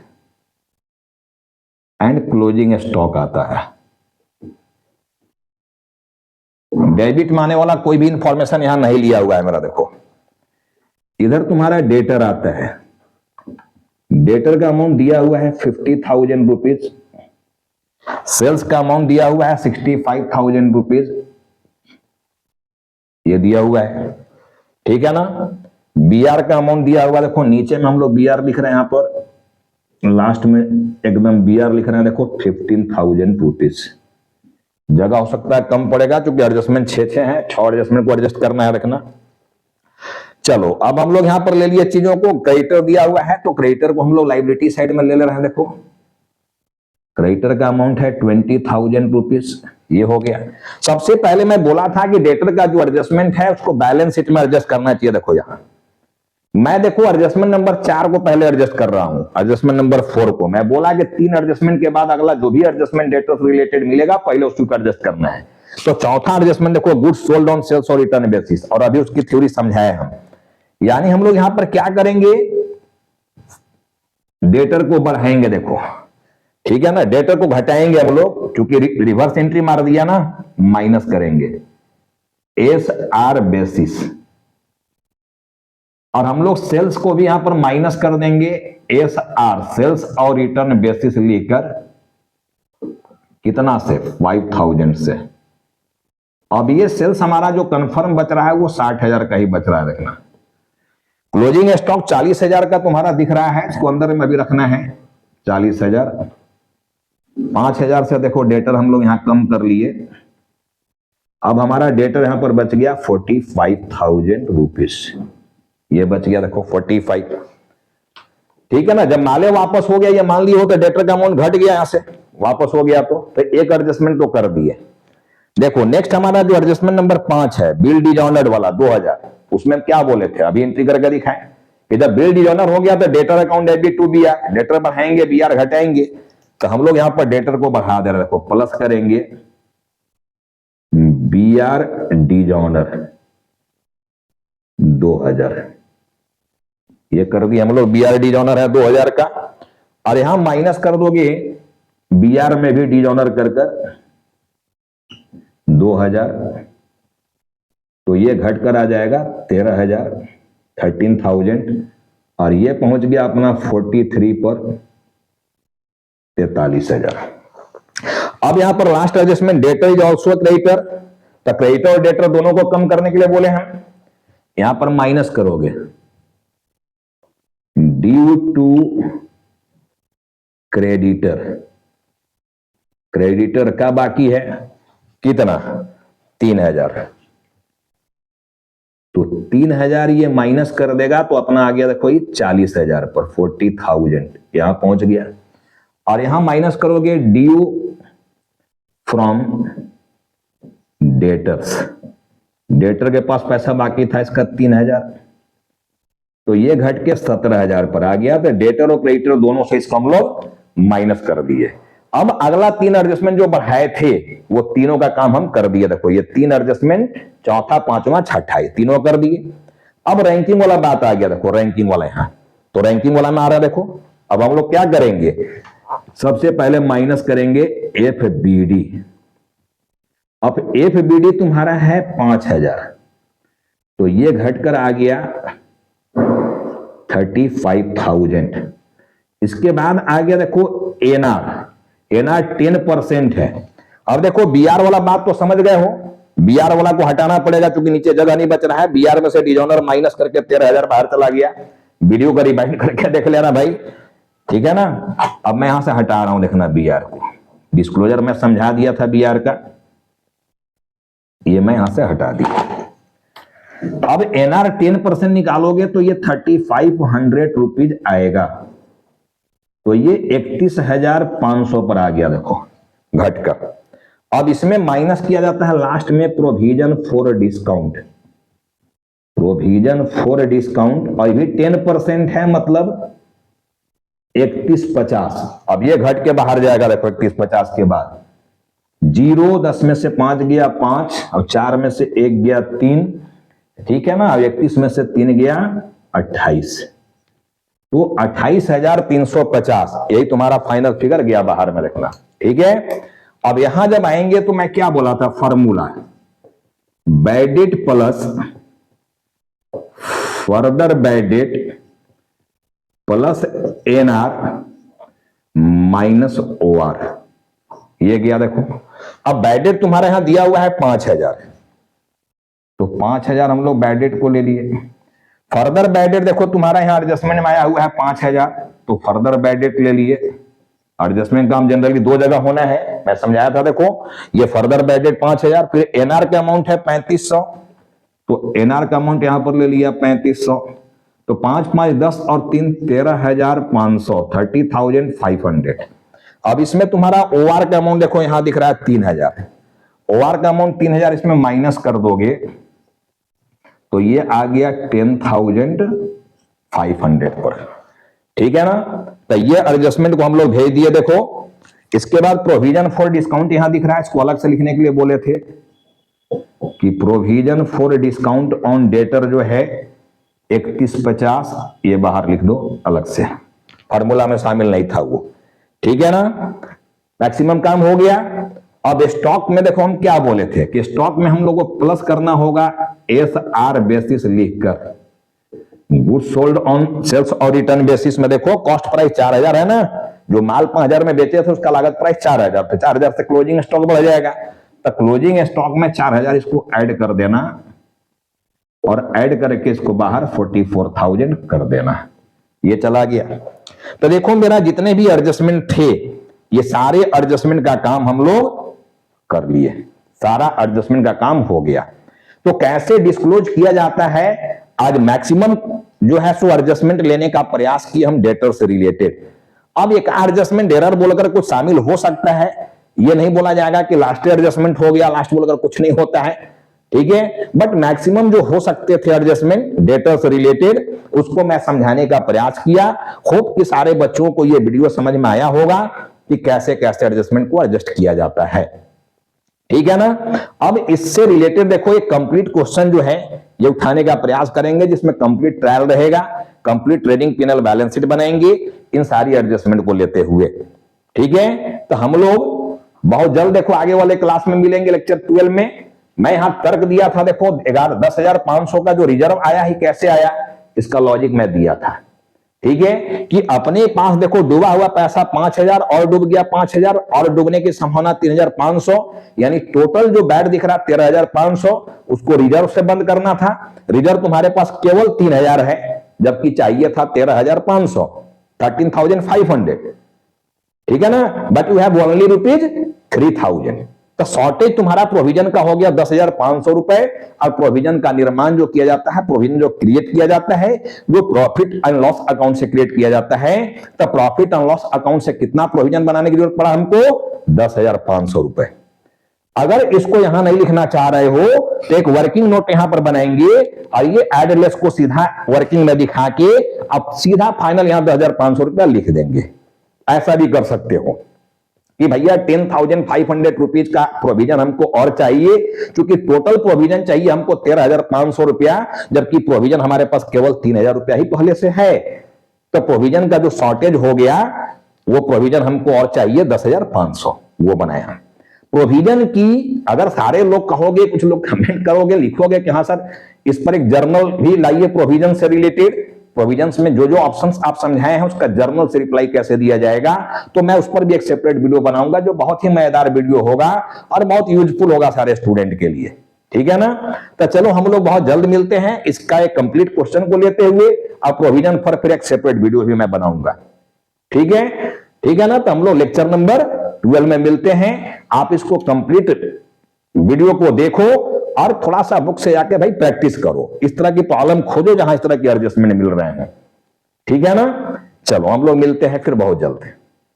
एंड क्लोजिंग स्टॉक आता है, डेबिट माने वाला कोई भी इंफॉर्मेशन यहां नहीं लिया हुआ है मेरा। देखो इधर तुम्हारा डेटर आता है, डेटर का अमाउंट दिया हुआ है 50,000 रुपीज, सेल्स का अमाउंट दिया हुआ है 65,000 रुपीज, ये दिया हुआ है, ठीक है ना। बीआर का अमाउंट दिया हुआ, देखो नीचे में हम लोग बीआर लिख रहे हैं, यहां पर लास्ट में एकदम बीआर लिख रहे हैं, देखो 15,000 रुपीज। जगह हो सकता है कम पड़ेगा क्योंकि एडजस्टमेंट 6 है, 6 एडजस्टमेंट को एडजस्ट करना है, रखना। चलो अब हम लोग यहां पर ले लिए चीजों को, क्रेडिटर दिया हुआ है तो क्रेडिटर को हम लोग लायबिलिटी साइड में ले रहे हैं। देखो क्रेडिटर का अमाउंट है 20,000 रुपीज, ये हो गया। सबसे पहले मैं बोला था कि डेटर का जो एडजस्टमेंट है उसको बैलेंस शीट में एडजस्ट करना चाहिए। देखो यहां मैं देखो एडजस्टमेंट नंबर 4 को पहले एडजस्ट कर रहा हूं, एडजस्टमेंट नंबर 4 को मैं बोला कि 3 एडजस्टमेंट के बाद अगला जो भी एडजस्टमेंट डेटर से रिलेटेड मिलेगा पहले उसको एडजस्ट करना है। तो चौथा एडजस्टमेंट देखो गुड्स सोल्ड ऑन सेल्स और रिटर्न बेसिस, और अभी उसकी थ्योरी समझाए हम। यानी हम लोग यहां पर क्या करेंगे, डेटर को बढ़ाएंगे, देखो ठीक है ना, डेटर को घटाएंगे हम लोग, क्योंकि रिवर्स एंट्री मार दिया ना, माइनस करेंगे एस आर बेसिस, और हम लोग सेल्स को भी यहां पर माइनस कर देंगे एस आर सेल्स और रिटर्न बेसिस लेकर, कितना से 5,000 से। अब ये सेल्स हमारा जो कंफर्म बच रहा है वो 60,000 का ही बच रहा है, देखना। क्लोजिंग स्टॉक 40,000 का तुम्हारा दिख रहा है, इसको अंदर में भी रखना है 40,000। 5,000 से देखो डेटर हम लोग यहां कम कर लिए, अब हमारा डेटर यहां पर बच गया 45,000 रुपीज, ये बच गया देखो 45, ठीक है ना। जब माले वापस हो गया, ये मान लिया हो तो डेटर का अमाउंट घट गया, यहां से वापस हो गया तो एक एडजस्टमेंट तो कर दिए। देखो नेक्स्ट हमारा जो एडजस्टमेंट नंबर 5 है, बिल डिजॉनर्ड वाला 2000, उसमें हम क्या बोले थे, अभी एंट्री करके दिखाएं कि जब बिल डिजॉनर हो गया तो debtor account debit to BR, debtor बढ़ाएंगे बीआर घटाएंगे, तो हम लोग यहां पर डेटर को बढ़ा दे रहे, देखो प्लस करेंगे बीआर डिजॉनर 2000, ये कर दिया हम लोग, बीआर डिजॉनर है 2000 का, और यहां माइनस कर दोगे बीआर में भी डिजॉनर कर 2000, तो ये घटकर आ जाएगा 13,000, 13,000, और ये पहुंच गया अपना 43 पर 43,000। अब यहां पर last adjustment debtor is also creditor, तो क्रेडिटर और डेटर दोनों को कम करने के लिए बोले हम, यहां पर माइनस करोगे ड्यू टू क्रेडिटर, क्रेडिटर का बाकी है कितना 3000, तो 3000 ये माइनस कर देगा तो अपना आ गया देखो ये 40,000 पर 40,000 यहां पहुंच गया, और यहां माइनस करोगे ड्यू फ्रॉम डेटर्स, डेटर के पास पैसा बाकी था इसका 3000, तो ये घट के 17,000 पर आ गया, तो डेटर और क्रेडिटर दोनों से इसको हम लोग माइनस कर दिए। अब अगला 3 एडजस्टमेंट जो बढ़ाए थे वो तीनों का काम हम कर दिए, देखो ये 3 एडजस्टमेंट, चौथा पांचवा छठा तीनों कर दिए। अब रैंकिंग वाला बात आ गया, देखो रैंकिंग वाला यहां, तो रैंकिंग वाला में आ रहा है, देखो अब हम लोग क्या करेंगे, सबसे पहले माइनस करेंगे एफ बी डी, अब एफ बी डी तुम्हारा है 5000, तो ये घटकर आ गया 35,000। इसके बाद आ गया देखो एनआर, एनआर 10% है। अब देखो बीआर वाला बात तो समझ गए हो, बीआर वाला को हटाना पड़ेगा क्योंकि नीचे जगह नहीं बच रहा है, बीआर में से डिजॉनर माइनस करके 13,000 बाहर चला गया, वीडियो का रिवाइंड करके देख लेना भाई, ठीक है ना। अब मैं यहां से हटा रहा हूं, देखना बीआर को, डिस्क्लोजर में समझा दिया था बीआर का, ये मैं यहां से हटा दिया। अब एनआर 10% निकालोगे तो ये 3500 रुपीज आएगा, तो ये 31,500 पर आ गया, देखो घटकर। अब इसमें माइनस किया जाता है लास्ट में provision for discount, provision for discount, और भी 10% है मतलब 3150। अब ये घट के बाहर जाएगा, देखो 3150 के बाद 0, 10 में से 5 गया 5, और 4 में से 1 गया 3, ठीक है ना। अब 31 में से 3 गया 28, तो 28,350, यही तुम्हारा फाइनल फिगर गया बाहर में, रखना ठीक है। अब यहां जब आएंगे तो मैं क्या बोला था, formula bad debt plus further bad debt plus NR minus OR, ये गया देखो। अब बैडेड तुम्हारे यहां दिया हुआ है 5000, तो 5000 हम लोग बैडेड को ले लिए। फर्दर बैडेड देखो तुम्हारा यहां एडजस्टमेंट में आया हुआ है 5000, तो फर्दर बैडेड ले लिए। एडजस्टमेंट का हम जनरली 2 जगह होना है, मैं समझाया था, देखो ये फर्दर बैडेड 5000, फिर एनआर का अमाउंट है 3500, तो एनआर का अमाउंट यहां पर ले लिया 3500, तो 5 5 10 और 3 13,500, 30,500। अब इसमें तुम्हारा ओआर का अमाउंट देखो यहां दिख रहा है 3000, ओआर का अमाउंट 3000, इसमें माइनस कर दोगे तो ये आ गया 10,500 पर, ठीक है ना। तो ये एडजस्टमेंट को हम लोग भेज दिए, देखो। इसके बाद प्रोविजन फॉर डिस्काउंट यहां दिख रहा है, इसको अलग से लिखने के लिए बोले थे कि provision for discount on debtor जो है 3150, ये बाहर लिख दो अलग से, फॉर्मूला में शामिल नहीं था वो, ठीक है ना। मैक्सिमम काम हो गया। अब स्टॉक में देखो हम क्या बोले थे कि स्टॉक में हम लोग को प्लस करना होगा SR बेसिस लिखकर, गुड्स सोल्ड ऑन सेल्स और रिटर्न बेसिस में देखो कॉस्ट प्राइस 4000 है ना, जो माल 5000 में बेचे थे उसका लागत प्राइस 4000, तो 4000 से क्लोजिंग स्टॉक बढ़ जाएगा, तो क्लोजिंग स्टॉक में 4000 इसको ऐड कर देना, और ऐड करके इसको बाहर 44,000 कर देना, ये चला गया। तो देखो मेरा जितने भी एडजस्टमेंट थे ये सारे एडजस्टमेंट का काम हम लोग कर लिए, सारा एडजस्टमेंट का काम हो गया। तो कैसे डिस्क्लोज किया जाता है, आज मैक्सिमम जो है सो एडजस्टमेंट लेने का प्रयास किए हम डेटर से रिलेटेड। अब एक एडजस्टमेंट एरर बोलकर कुछ शामिल हो सकता है, ये नहीं बोला जाएगा कि लास्ट एडजस्टमेंट हो गया, लास्ट बोलकर कुछ नहीं होता है, ठीक है। बट मैक्सिमम जो हो सकते थे एडजस्टमेंट डेटा से रिलेटेड, उसको मैं समझाने का प्रयास किया। होप कि सारे बच्चों को ये वीडियो समझ में आया होगा कि कैसे कैसे एडजस्टमेंट को एडजस्ट किया जाता है, ठीक है ना। अब इससे रिलेटेड देखो एक कंप्लीट क्वेश्चन जो है ये उठाने का प्रयास करेंगे, जिसमें कंप्लीट ट्रायल रहेगा, complete trading penal balance sheet बनाएंगे इन सारी एडजस्टमेंट को लेते हुए, ठीक है। तो हम लोग बहुत जल्द देखो आगे वाले क्लास में मिलेंगे, लेक्चर 12 में। मैं यहां तर्क दिया था, देखो 10,500 का जो रिजर्व आया ही कैसे आया, इसका लॉजिक मैं दिया था, ठीक है। कि अपने पास देखो डूबा हुआ पैसा 5,000 और डूब गया 5,000 और डूबने की संभावना 3,500, यानी टोटल जो बैड दिख रहा 13,500, उसको रिजर्व से बंद करना था। रिजर्व तुम्हारे पास केवल 3,000 है, जबकि चाहिए था 13,500, 13,500, ठीक है ना। But you have only ₹3,000। तो शॉर्टेज तुम्हारा प्रोविजन का हो गया 10,500 रुपए। और प्रोविजन का निर्माण जो किया जाता है, प्रोविजन जो क्रिएट किया जाता है, जो प्रॉफिट एंड लॉस अकाउंट से क्रिएट किया जाता है। तो प्रॉफिट एंड लॉस अकाउंट से कितना प्रोविजन बनाने की जरूरत पड़ा हमको, 10,500 रुपए। अगर इसको यहां नहीं लिखना चाह रहे हो तो एक वर्किंग नोट यहां पर बनाएंगे और ये एडलेस को सीधा वर्किंग में दिखा के अब सीधा फाइनल यहां 10,500 रुपया लिख देंगे। ऐसा भी कर सकते हो कि भैया 10,500 रुपीज का प्रोविजन हमको और चाहिए, क्योंकि टोटल प्रोविजन चाहिए हमको 13,500 रुपया, जबकि प्रोविजन हमारे पास केवल 3,000 रुपया ही पहले से है। तो प्रोविजन का जो शॉर्टेज हो गया, वो प्रोविजन हमको और चाहिए 10,500, वो बनाया। प्रोविजन की अगर सारे लोग कहोगे, कुछ लोग कमेंट करोगे, लिखोगे कि हाँ सर इस पर एक जर्नल भी लाइए प्रोविजन से रिलेटेड, प्रोविजंस में जो जो ऑप्शंस आप समझाए हैं उसका जर्नल से रिप्लाई कैसे दिया जाएगा, तो मैं उस पर भी एक सेपरेट वीडियो बनाऊंगा, जो बहुत ही मजेदार वीडियो होगा और बहुत यूजफुल होगा सारे स्टूडेंट के लिए, ठीक है ना। तो चलो हम लोग बहुत जल्द मिलते हैं, इसका एक कंप्लीट क्वेश्चन को लेते हुए और प्रोविजन पर फिर एक सेपरेट वीडियो भी मैं बनाऊंगा, ठीक है ना। तो हम लोग लेक्चर नंबर 12 में मिलते हैं। आप इसको कंप्लीट वीडियो को देखो और थोड़ा सा बुक से जाके भाई प्रैक्टिस करो, इस तरह की प्रॉब्लम खोजो जहां इस तरह की एडजस्टमेंट मिल रहे हैं, ठीक है ना। चलो हम लोग मिलते हैं फिर बहुत जल्द।